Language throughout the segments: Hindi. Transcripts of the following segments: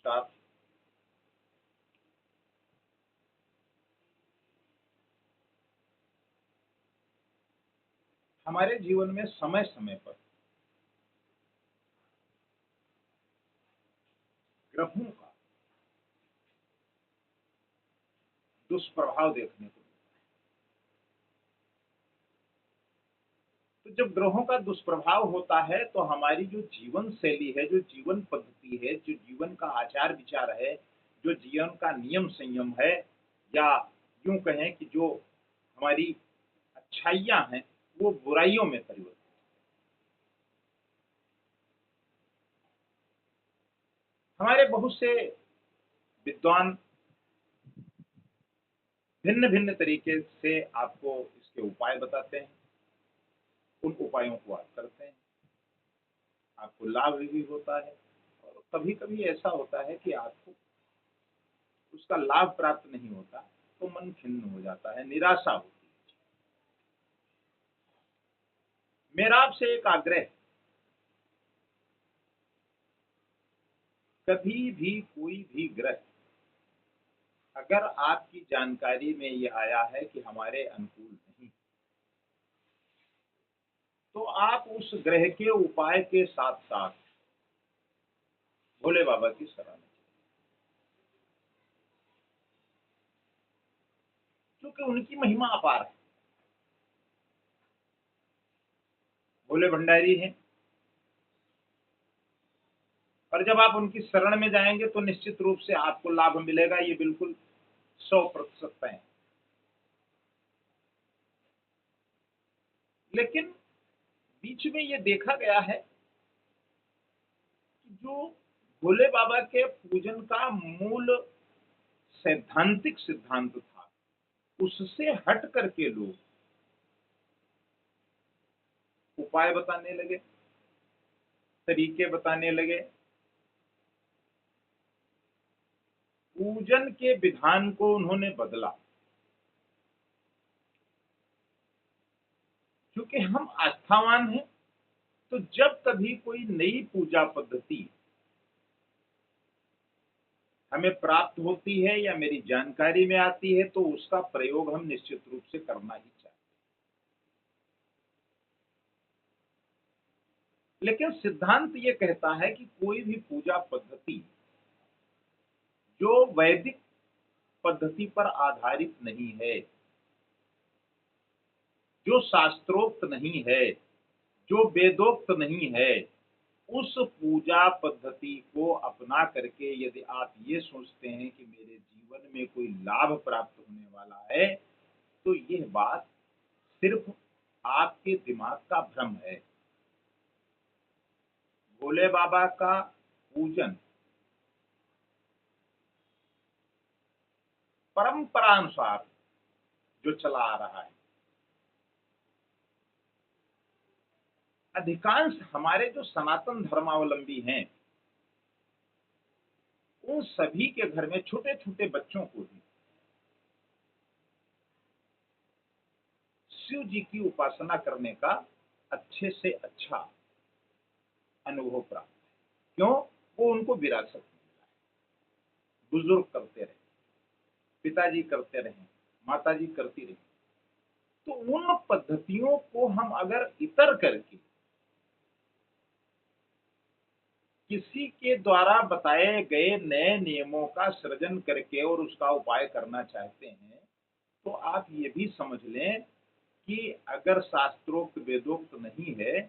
नमस्कार। हमारे जीवन में समय समय पर ग्रहों का दुष्प्रभाव देखने को मिलता है। तो जब ग्रहों का दुष्प्रभाव होता है तो हमारी जो जीवन शैली है, जो जीवन पद्धति है, जो जीवन का आचार विचार है, जो जीवन का नियम संयम है, या यूं कहें कि जो हमारी अच्छाइयाँ हैं, वो बुराइयों में परिवर्तित। हमारे बहुत से विद्वान भिन्न भिन्न तरीके से आपको इसके उपाय बताते हैं। उन उपायों को आप करते हैं, आपको लाभ भी होता है। और कभी कभी ऐसा होता है कि आपको उसका लाभ प्राप्त नहीं होता, तो मन खिन्न हो जाता है, निराशा होती है। मेरा आपसे एक आग्रह, कभी भी कोई भी ग्रह अगर आपकी जानकारी में ये आया है कि हमारे अनुकूल नहीं, तो आप उस ग्रह के उपाय के साथ साथ भोले बाबा की शरण में, क्योंकि उनकी महिमा अपार है। भोले भंडारी हैं, और जब आप उनकी शरण में जाएंगे तो निश्चित रूप से आपको लाभ मिलेगा, ये बिल्कुल 100% तय है। लेकिन बीच में ये देखा गया है कि जो भोले बाबा के पूजन का मूल सैद्धांतिक सिद्धांत था, उससे हट करके लोग उपाय बताने लगे, तरीके बताने लगे, पूजन के विधान को उन्होंने बदला। क्योंकि हम आस्थावान हैं, तो जब कभी कोई नई पूजा पद्धति हमें प्राप्त होती है या मेरी जानकारी में आती है, तो उसका प्रयोग हम निश्चित रूप से करना ही चाहिए। लेकिन सिद्धांत ये कहता है कि कोई भी पूजा पद्धति जो वैदिक पद्धति पर आधारित नहीं है, जो शास्त्रोक्त नहीं है, जो वेदोक्त नहीं है, उस पूजा पद्धति को अपना करके यदि आप ये सोचते हैं कि मेरे जीवन में कोई लाभ प्राप्त होने वाला है, तो यह बात सिर्फ आपके दिमाग का भ्रम है। भोले बाबा का पूजन परंपरानुसार जो चला आ रहा है, अधिकांश हमारे जो सनातन धर्मावलंबी हैं, उन सभी के घर में छोटे छोटे बच्चों को भी शिव जी की उपासना करने का अच्छे से अच्छा अनुभव प्राप्त है। क्यों? वो उनको विरासत में मिला है। बुजुर्ग करते रहे, पिताजी करते रहे, माताजी करती रही, तो उन पद्धतियों को हम अगर इतर करके किसी के द्वारा बताए गए नए नियमों का सृजन करके और उसका उपाय करना चाहते हैं, तो आप ये भी समझ लें कि अगर शास्त्रोक्त वेदोक्त नहीं है,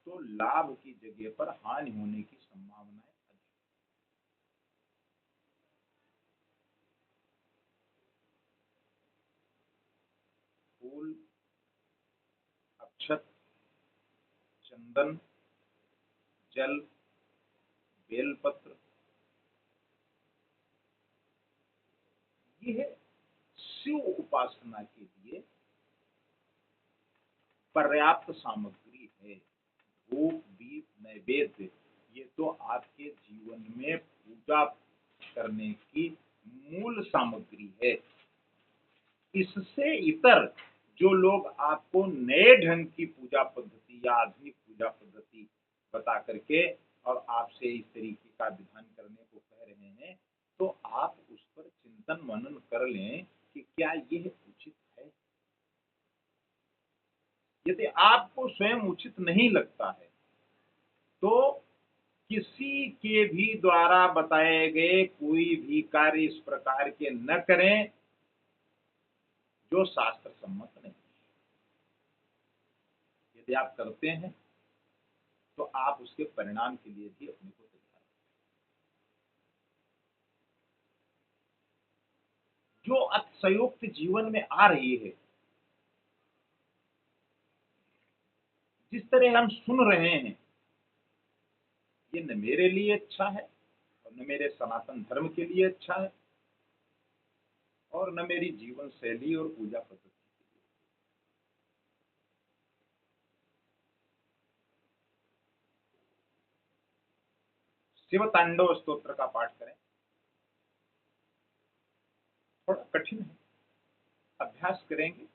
तो लाभ की जगह पर हानि होने की संभावना है। फूल, अक्षत, चंदन, जल, बेलपत्र, ये शिव उपासना के लिए पर्याप्त सामग्री है। धूप, दीप, नैवेद्य, ये तो आपके जीवन में पूजा करने की मूल सामग्री है। इससे इतर जो लोग आपको नए ढंग की पूजा पद्धति या आधुनिक पूजा पद्धति बता करके और आपसे इस तरीके का विधान करने को कह रहे हैं, स्वयं उचित नहीं लगता है तो किसी के भी द्वारा बताए गए कोई भी कार्य इस प्रकार के न करें जो शास्त्र सम्मत नहीं। यदि आप करते हैं तो आप उसके परिणाम के लिए भी अपने को तैयार रखें। जो अतिशयोक्त जीवन में आ रही है, जिस तरह हम सुन रहे हैं, ये न मेरे लिए अच्छा है और न मेरे सनातन धर्म के लिए अच्छा है और न मेरी जीवन शैली और पूजा पद्धति। शिव तांडव स्तोत्र का पाठ करें। थोड़ा कठिन है, अभ्यास करेंगे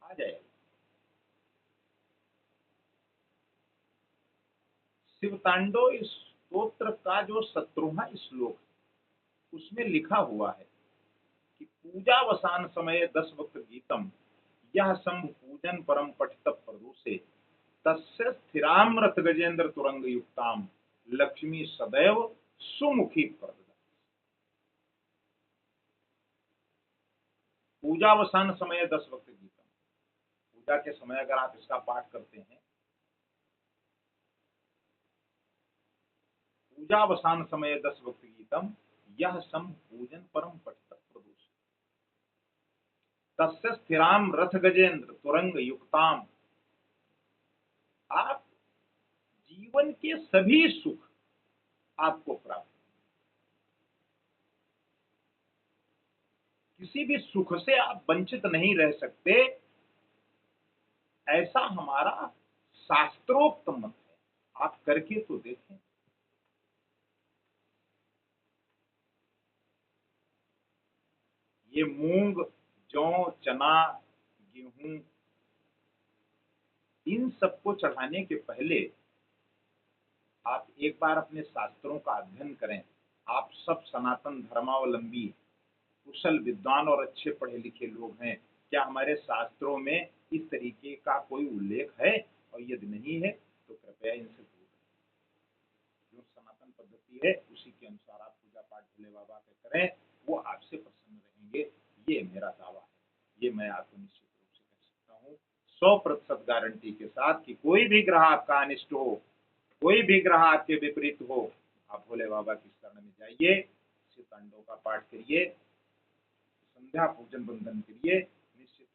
आ जाएगा। शिव तांडव इस स्तोत्र का जो 17वां श्लोक उसमें लिखा हुआ है कि पूजावसान समय 10 वक्त गीतम यह शंभु पूजन परम पठित प्रदूषे तस्य स्थिराम रथ गजेंद्र तुरंग युक्ताम लक्ष्मी सदैव सुमुखी प्रद। पूजावसान समय 10 वक्त गीतम, पूजा के समय अगर आप इसका पाठ करते हैं, पूजावसान समय 10 वक्त गीतम यह शंभु पूजन परम पठित प्रदूषे तस्य स्थिराम रथ गजेंद्र तुरंग युक्ताम, आप जीवन के सभी सुख आपको प्राप्त, किसी भी सुख से आप वंचित नहीं रह सकते, ऐसा हमारा शास्त्रोक्त मत है। आप करके तो देखें। ये मूंग, जौ, चना, गेहूं, इन सबको चढ़ाने के पहले आप एक बार अपने शास्त्रों का अध्ययन करें। आप सब सनातन धर्मावलंबी कुशल विद्वान और अच्छे पढ़े लिखे लोग हैं, क्या हमारे शास्त्रों में इस तरीके का कोई उल्लेख है? और यदि नहीं है तो कृपया इनसे दूर रहें। जो सनातन पद्धति है उसी के अनुसार आप पूजा पाठ भोले बाबा के करें, वो आपसे प्रसन्न रहेंगे। ये मेरा दावा है, ये मैं आपको निश्चित रूप से कह सकता हूँ 100% गारंटी के साथ कि कोई भी ग्रह आपका अनिष्ट हो, कोई भी ग्रह आपके विपरीत हो, आप भोले बाबा की शरण में जाइए, शिव तांडव का पाठ करिए, संध्या पूजन बंधन करिए, निश्चित